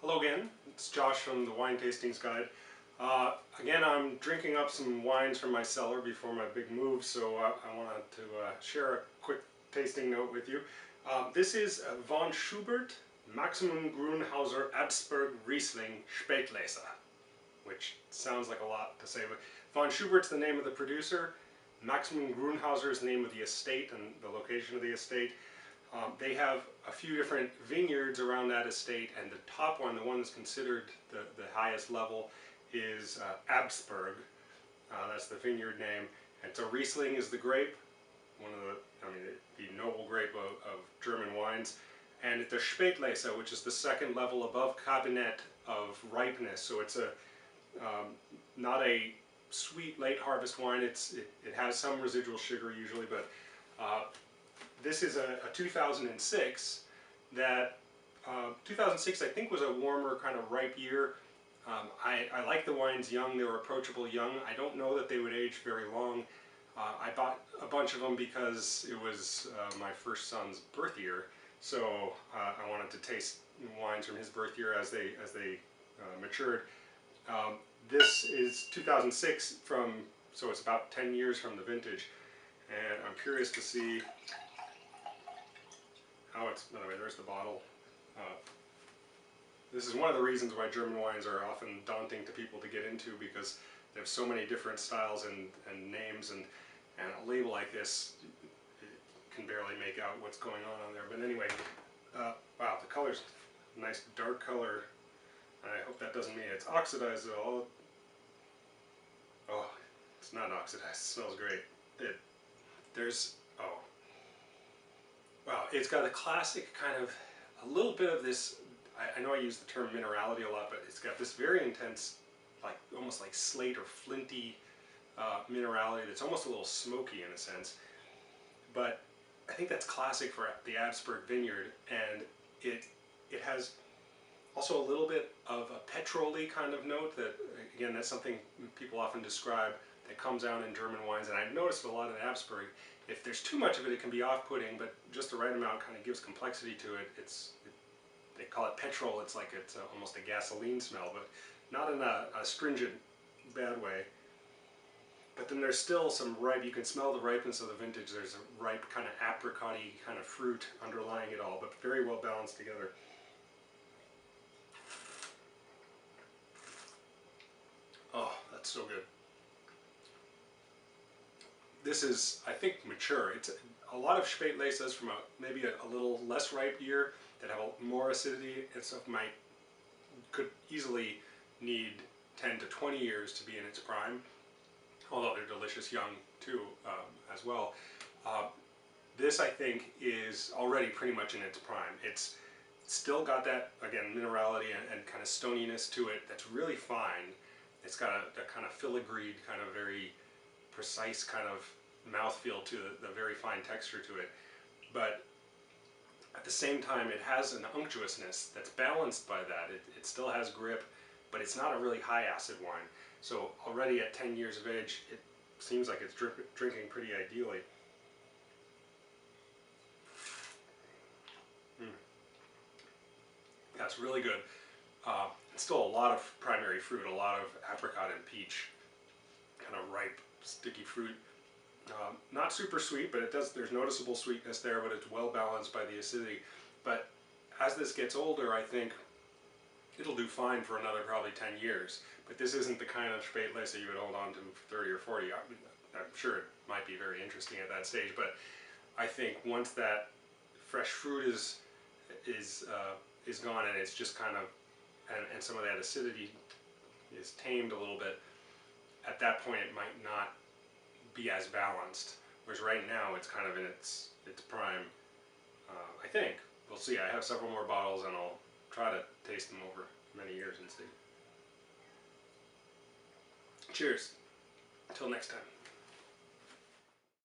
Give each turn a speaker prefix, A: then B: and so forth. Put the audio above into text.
A: Hello again, it's Josh from the Wine Tastings Guide. Again, I'm drinking up some wines from my cellar before my big move, so I wanted to share a quick tasting note with you. This is von Schubert Maximin Grunhauser Abtsberg Riesling Spatlese, which sounds like a lot to say, but von Schubert's the name of the producer. Maximin Grunhauser is the name of the estate and the location of the estate. They have a few different vineyards around that estate, and the top one, the one that's considered the highest level, is Abtsberg. That's the vineyard name. And so Riesling is the grape, one of the noble grape of German wines. And the Spatlese, which is the second level above Cabinet of ripeness. So it's not a sweet late harvest wine. It has some residual sugar usually, but this is a 2006 that 2006 I think was a warmer kind of ripe year. I like the wines young. They were approachable young. I don't know that they would age very long. I bought a bunch of them because it was my first son's birth year, so I wanted to taste wines from his birth year as they matured. This is 2006 so it's about 10 years from the vintage, and I'm curious to see how it's, by the way, there's the bottle. This is one of the reasons why German wines are often daunting to people to get into, because they have so many different styles and names, and a label like this, it can barely make out what's going on there. But anyway, wow, the color's a nice dark color. I hope that doesn't mean it's oxidized at all. Oh, it's not oxidized. It smells great. Wow, it's got a classic kind of, a little bit of this, I know I use the term minerality a lot, but it's got this very intense, like almost like slate or flinty minerality that's almost a little smoky in a sense. But I think that's classic for the Abtsberg vineyard, and it has also a little bit of a petrol-y kind of note that, again, that's something people often describe that comes out in German wines, and I've noticed a lot in Abtsberg. If there's too much of it, it can be off-putting, but just the right amount kind of gives complexity to it. They call it petrol. It's like it's almost a gasoline smell, but not in a stringent, bad way. But then there's still some ripe. You can smell the ripeness of the vintage. There's a ripe kind of apricot-y kind of fruit underlying it all, but very well balanced together. Oh, that's so good. This is, I think, mature. It's a lot of Spätleses from maybe a little less ripe year that have more acidity and stuff could easily need 10 to 20 years to be in its prime, although they're delicious young too as well. This, I think, is already pretty much in its prime. It's still got that, again, minerality and kind of stoniness to it that's really fine. It's got a kind of filigreed, kind of very precise kind of mouthfeel to the very fine texture to it. But at the same time, it has an unctuousness that's balanced by that. It still has grip, but it's not a really high acid wine. So already at 10 years of age, it seems like it's drinking pretty ideally. That's really good. It's still a lot of primary fruit, a lot of apricot and peach, kind of ripe, sticky fruit. Not super sweet, but there's noticeable sweetness there, but it's well balanced by the acidity. But as this gets older, I think it'll do fine for another probably 10 years. But this isn't the kind of Spätlese you would hold on to for 30 or 40. I'm sure it might be very interesting at that stage, but I think once that fresh fruit is gone, and it's just kind of, and some of that acidity is tamed a little bit, at that point it might not be as balanced. Whereas right now it's kind of in its prime. I think. We'll see. I have several more bottles, and I'll try to taste them over many years and see. Cheers. Until next time.